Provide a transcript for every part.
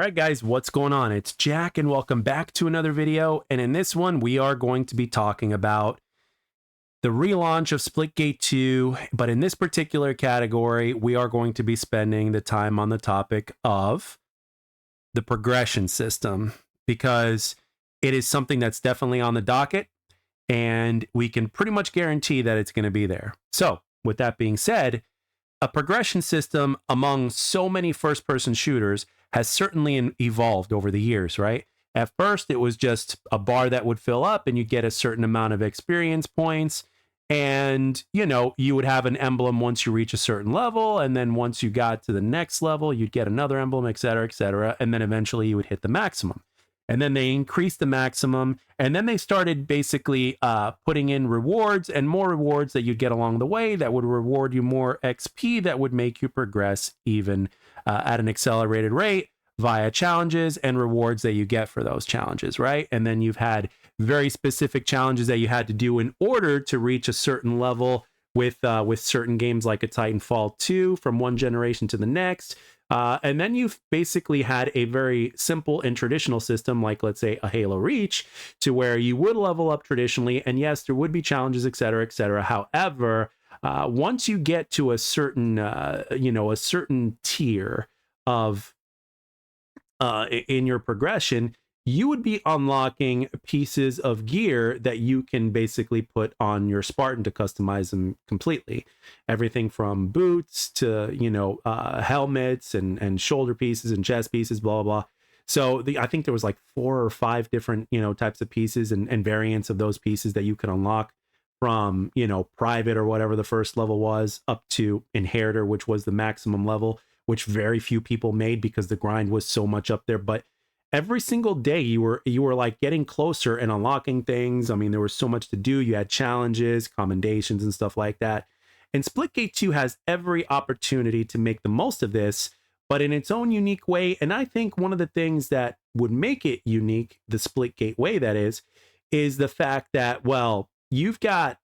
All right, guys, what's going on? It's Jack, and welcome back to another video. And in this one, we are going to be talking about the relaunch of Splitgate 2. But in this particular category, we are going to be spending the time on the topic of the progression system, because it is something that's definitely on the docket, and we can pretty much guarantee that it's going to be there. So, with that being said, a progression system among so many first-person shooters has certainly evolved over the years, right? At first, it was just a bar that would fill up and you get a certain amount of experience points. And, you would have an emblem once you reach a certain level. And then once you got to the next level, you'd get another emblem, et cetera, et cetera. And then eventually you would hit the maximum. And then they increased the maximum. And then they started basically putting in rewards and more rewards that you'd get along the way that would reward you more XP that would make you progress even at an accelerated rate via challenges and rewards that you get for those challenges, right? And then you've had very specific challenges that you had to do in order to reach a certain level with certain games like a Titanfall 2 from one generation to the next. And then you've basically had a very simple and traditional system, like let's say a Halo Reach, to where you would level up traditionally, and yes, there would be challenges, et cetera, et cetera. However, once you get to a certain, a certain tier of in your progression, you would be unlocking pieces of gear that you can basically put on your Spartan to customize them completely. Everything from boots to, helmets and shoulder pieces and chest pieces, blah, blah, blah. So I think there was like 4 or 5 different, types of pieces and variants of those pieces that you could unlock from, private or whatever the first level was up to inheritor, which was the maximum level, which very few people made because the grind was so much up there. But every single day you were like getting closer and unlocking things. I mean, there was so much to do. You had challenges, commendations, and stuff like that. And Splitgate 2 has every opportunity to make the most of this, but in its own unique way. And I think one of the things that would make it unique, the Splitgate way that is the fact that, well, you've got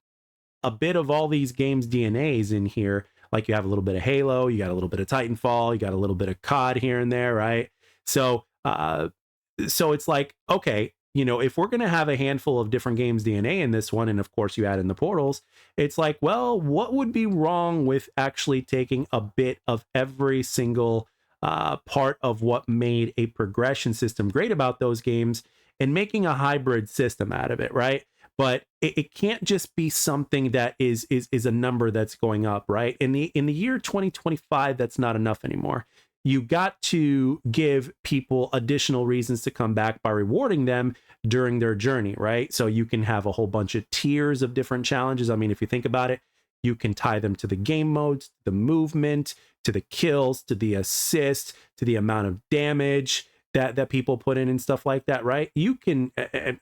a bit of all these games' DNAs in here. Like you have a little bit of Halo, you got a little bit of Titanfall, you got a little bit of COD here and there, right? So it's like, okay, if we're going to have a handful of different games DNA in this one, and of course you add in the portals, it's like, well, what would be wrong with actually taking a bit of every single part of what made a progression system great about those games and making a hybrid system out of it, right? But it can't just be something that is a number that's going up, right? In the year 2025, that's not enough anymore. You got to give people additional reasons to come back by rewarding them during their journey, right? So you can have a whole bunch of tiers of different challenges. I mean, if you think about it, you can tie them to the game modes, the movement, to the kills, to the assists, to the amount of damage that people put in and stuff like that, right? You can,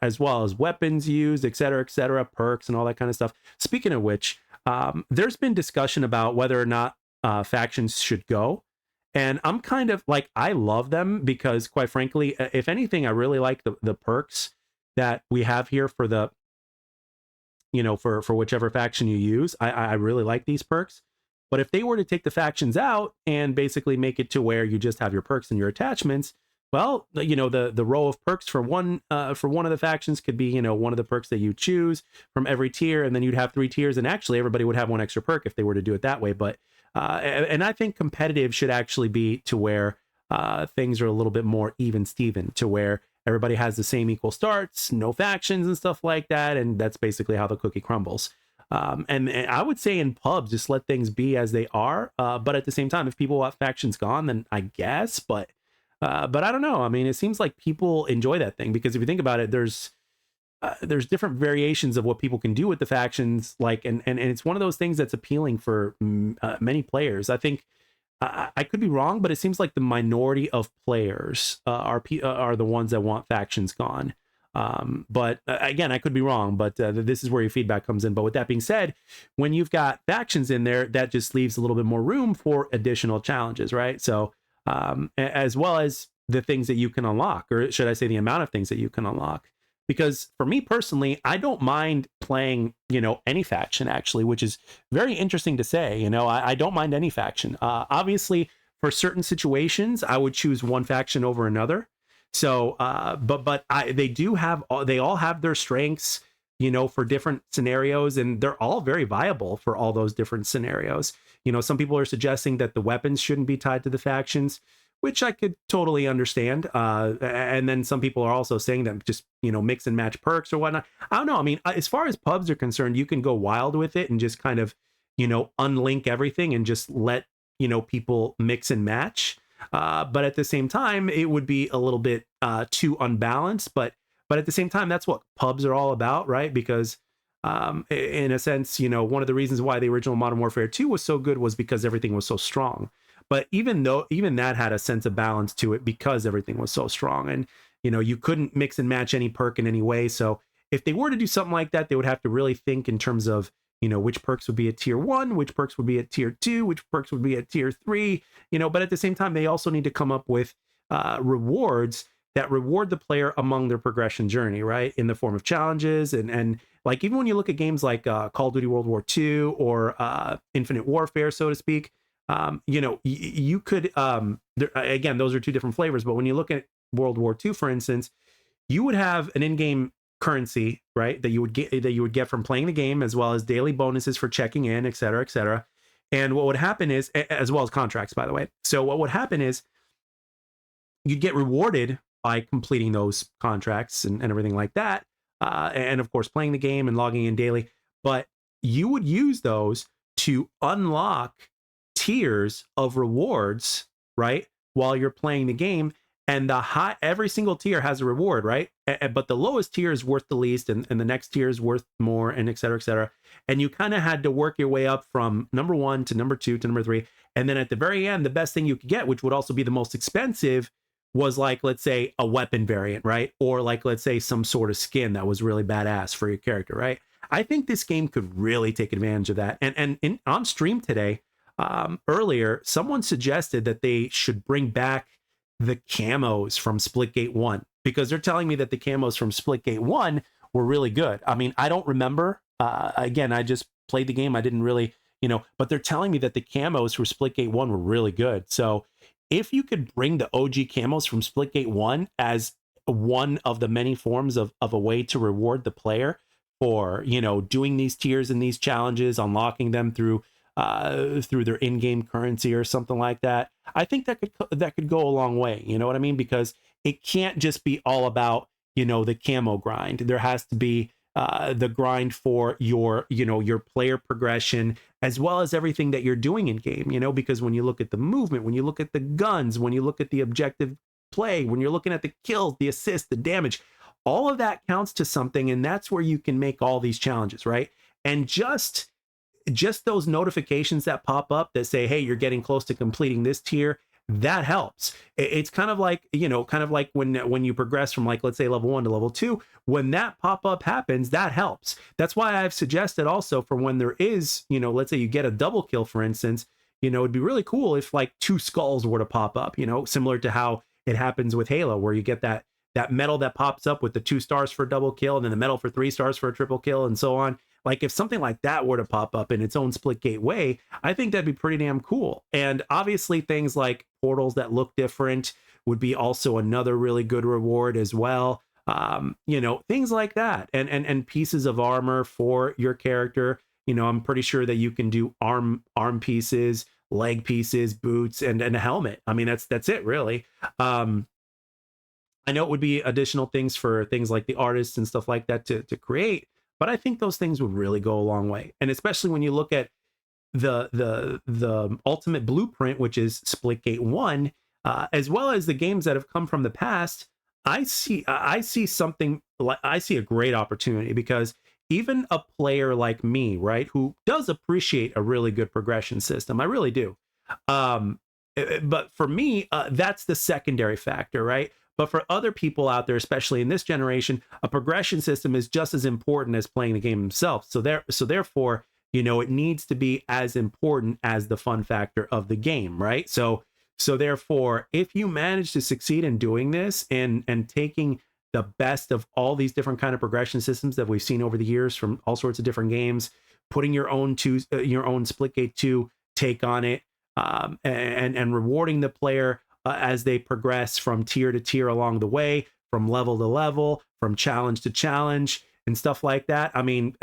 as well as weapons used, et cetera, perks and all that kind of stuff. Speaking of which, there's been discussion about whether or not factions should go. And I'm kind of like, I love them because, quite frankly, if anything, I really like the perks that we have here for the, for whichever faction you use. I really like these perks. But if they were to take the factions out and basically make it to where you just have your perks and your attachments, well, the row of perks for one of the factions could be, one of the perks that you choose from every tier, and then you'd have 3 tiers, and actually everybody would have one extra perk if they were to do it that way. But and I think competitive should actually be to where things are a little bit more even Steven, to where everybody has the same equal starts, no factions and stuff like that, and that's basically how the cookie crumbles. And I would say in pubs, just let things be as they are. But at the same time, if people want factions gone, then I guess. But I don't know. I mean, it seems like people enjoy that thing because if you think about it, there's different variations of what people can do with the factions, like, and it's one of those things that's appealing for many players. I think I could be wrong, but it seems like the minority of players are the ones that want factions gone. But again, I could be wrong, but this is where your feedback comes in. But with that being said, when you've got factions in there, that just leaves a little bit more room for additional challenges, right? So as well as the things that you can unlock, or should I say the amount of things that you can unlock. Because for me personally, I don't mind playing, any faction actually, which is very interesting to say. I don't mind any faction. Obviously, for certain situations, I would choose one faction over another. So, they all have their strengths, for different scenarios, and they're all very viable for all those different scenarios. Some people are suggesting that the weapons shouldn't be tied to the factions, which I could totally understand. And then some people are also saying that just, mix and match perks or whatnot. I don't know. I mean, as far as pubs are concerned, you can go wild with it and just kind of, unlink everything and just let, people mix and match. But at the same time, it would be a little bit too unbalanced. But at the same time, that's what pubs are all about, right? Because in a sense, one of the reasons why the original Modern Warfare 2 was so good was because everything was so strong. But even that had a sense of balance to it because everything was so strong, and you couldn't mix and match any perk in any way. So if they were to do something like that, they would have to really think in terms of which perks would be at tier 1, which perks would be at tier 2, which perks would be at tier 3. But at the same time, they also need to come up with rewards that reward the player among their progression journey, right? In the form of challenges and like even when you look at games like Call of Duty World War II or Infinite Warfare, so to speak, you could again, those are two different flavors, but when you look at World War II, for instance, you would have an in-game currency, right, that you would get from playing the game, as well as daily bonuses for checking in, et cetera, et cetera. And what would happen is, as well as contracts, by the way. So what would happen is you'd get rewarded by completing those contracts and everything like that. And of course, playing the game and logging in daily. But you would use those to unlock tiers of rewards, right, while you're playing the game. And every single tier has a reward, right? But the lowest tier is worth the least, and the next tier is worth more, and et cetera, et cetera. And you kind of had to work your way up from number 1 to number 2 to number 3. And then at the very end, the best thing you could get, which would also be the most expensive, was like, let's say, a weapon variant, right? Or like, let's say, some sort of skin that was really badass for your character, right? I think this game could really take advantage of that. And on stream today, earlier, someone suggested that they should bring back the camos from Splitgate 1, because they're telling me that the camos from Splitgate 1 were really good. I mean, I don't remember. Again, I just played the game. I didn't really, but they're telling me that the camos for Splitgate 1 were really good. So if you could bring the OG camos from Splitgate 1 as one of the many forms of a way to reward the player for, doing these tiers and these challenges, unlocking them through their in-game currency or something like that, I think that could go a long way. You know what I mean? Because it can't just be all about, the camo grind. There has to be the grind for your player progression, as well as everything that you're doing in game, because when you look at the movement, when you look at the guns, when you look at the objective play, when you're looking at the kills, the assists, the damage, all of that counts to something. And that's where you can make all these challenges, right? And just those notifications that pop up that say, hey, you're getting close to completing this tier, that helps. It's kind of like, when you progress from, like, let's say level 1 to level 2, when that pop-up happens, that helps. That's why I've suggested also for when there is, let's say you get a double kill, for instance, it'd be really cool if like 2 skulls were to pop up, similar to how it happens with Halo, where you get that medal that pops up with the 2 stars for a double kill and then the medal for 3 stars for a triple kill and so on. Like if something like that were to pop up in its own Splitgate way, I think that'd be pretty damn cool. And obviously things like portals that look different would be also another really good reward as well. Things like that, and pieces of armor for your character. I'm pretty sure that you can do arm pieces, leg pieces, boots, and a helmet. I mean, that's it really. I know it would be additional things for things like the artists and stuff like that to create, but I think those things would really go a long way. And especially when you look at the ultimate blueprint, which is Splitgate 1, as well as the games that have come from the past, I see something like, I see a great opportunity, because even a player like me, right, who does appreciate a really good progression system, I really do. But for me, that's the secondary factor, right? But for other people out there, especially in this generation, a progression system is just as important as playing the game themselves. So therefore, it needs to be as important as the fun factor of the game, right? So therefore, if you manage to succeed in doing this and taking the best of all these different kind of progression systems that we've seen over the years from all sorts of different games, putting your own Splitgate 2 take on it, and rewarding the player as they progress from tier to tier along the way, from level to level, from challenge to challenge, and stuff like that. I mean,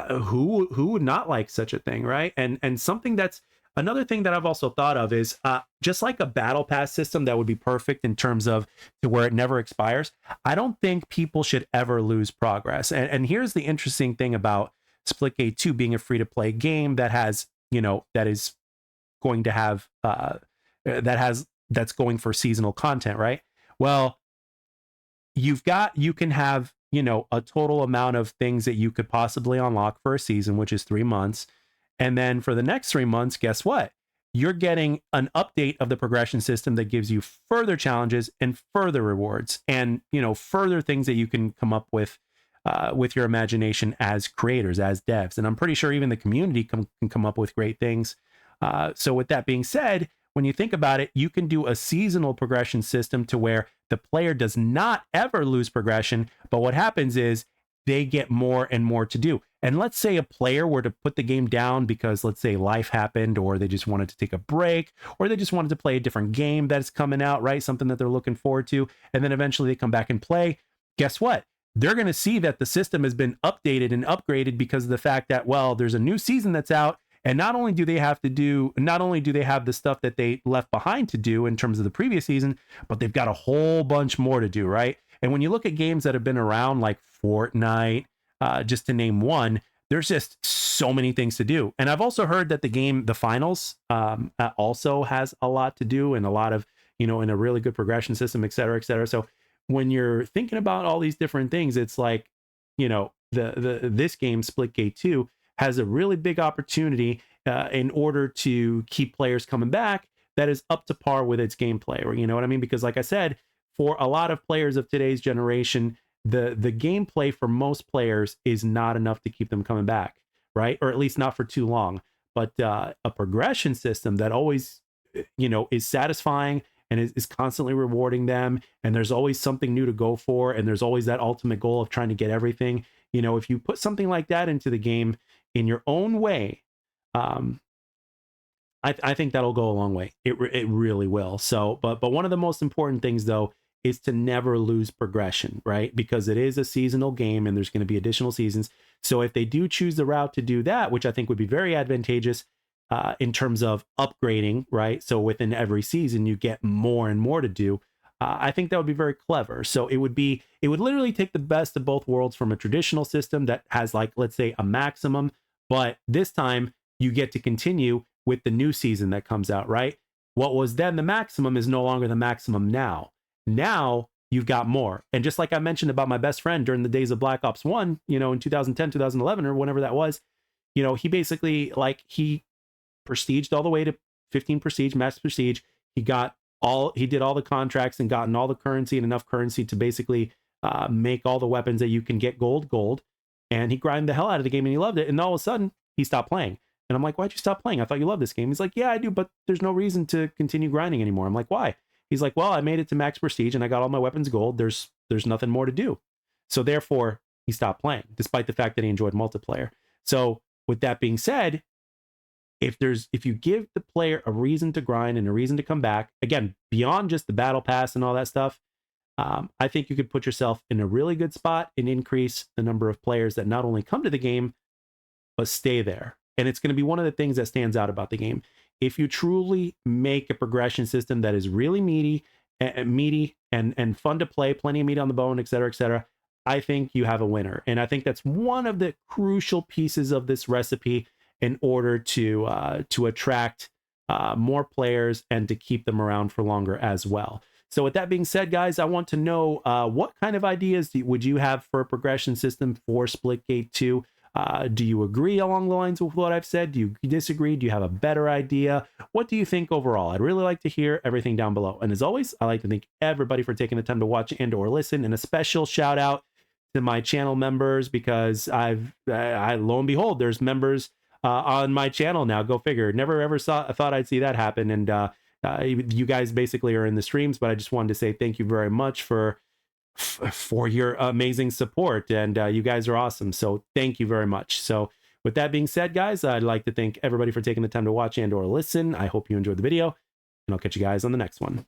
who would not like such a thing, right? And something that's another thing that I've also thought of is just like a battle pass system that would be perfect in terms of to where it never expires. I don't think people should ever lose progress. And here's the interesting thing about Splitgate 2 being a free to play game that has, that is going to have that's going for seasonal content, right? Well, you can have, a total amount of things that you could possibly unlock for a season, which is 3 months. And then for the next 3 months, guess what? You're getting an update of the progression system that gives you further challenges and further rewards and, further things that you can come up with your imagination as creators, as devs. And I'm pretty sure even the community can come up with great things. So with that being said, when you think about it, you can do a seasonal progression system to where the player does not ever lose progression, but what happens is they get more and more to do. And let's say a player were to put the game down because, let's say, life happened, or they just wanted to take a break, or they just wanted to play a different game that's coming out, right? Something that they're looking forward to. And then eventually they come back and play. Guess what? They're going to see that the system has been updated and upgraded because of the fact that, well, there's a new season that's out. And not only do they have the stuff that they left behind to do in terms of the previous season, but they've got a whole bunch more to do, right? And when you look at games that have been around like Fortnite, just to name one, there's just so many things to do. And I've also heard that the finals, also has a lot to do and a lot of, in a really good progression system, et cetera, et cetera. So when you're thinking about all these different things, it's like, this game, Splitgate 2, has a really big opportunity in order to keep players coming back that is up to par with its gameplay, or you know what I mean? Because like I said, for a lot of players of today's generation, the gameplay for most players is not enough to keep them coming back, right? Or at least not for too long. But a progression system that always, is satisfying and is constantly rewarding them, and there's always something new to go for, and there's always that ultimate goal of trying to get everything. If you put something like that into the game in your own way, I think that'll go a long way. It really will. So, but one of the most important things though is to never lose progression, right? Because it is a seasonal game and there's going to be additional seasons. So if they do choose the route to do that, which I think would be very advantageous in terms of upgrading, right? So within every season you get more and more to do. I think that would be very clever. So it would literally take the best of both worlds from a traditional system that has, like, let's say, a maximum, but this time you get to continue with the new season that comes out, right? What was then the maximum is no longer the maximum now. Now you've got more. And just like I mentioned about my best friend during the days of Black Ops 1, in 2010, 2011, or whenever that was, he basically, like, he prestiged all the way to 15 prestige, max prestige. He did all the contracts and gotten all the currency and enough currency to basically make all the weapons that you can get gold. And he grinded the hell out of the game and he loved it. And all of a sudden he stopped playing. And I'm like, why'd you stop playing? I thought you loved this game. He's like, yeah, I do, but there's no reason to continue grinding anymore. I'm like, why? He's like, well, I made it to max prestige and I got all my weapons gold. There's nothing more to do. So therefore he stopped playing, despite the fact that he enjoyed multiplayer. So with that being said, if you give the player a reason to grind and a reason to come back, again, beyond just the battle pass and all that stuff, I think you could put yourself in a really good spot and increase the number of players that not only come to the game, but stay there. And it's going to be one of the things that stands out about the game. If you truly make a progression system that is really meaty and fun to play, plenty of meat on the bone, et cetera, I think you have a winner. And I think that's one of the crucial pieces of this recipe in order to attract more players and to keep them around for longer as well. So with that being said, guys, I want to know what kind of ideas would you have for a progression system for Splitgate 2? Do you agree along the lines with what I've said? Do you disagree? Do you have a better idea? What do you think overall? I'd really like to hear everything down below. And as always, I like to thank everybody for taking the time to watch and or listen. And a special shout out to my channel members, because I lo and behold, there's members on my channel now. Go figure. Never ever thought I'd see that happen. And you guys basically are in the streams, but I just wanted to say thank you very much for your amazing support, and you guys are awesome. So thank you very much. So With that being said, guys, I'd like to thank everybody for taking the time to watch and or listen. I hope you enjoyed the video, and I'll catch you guys on the next one.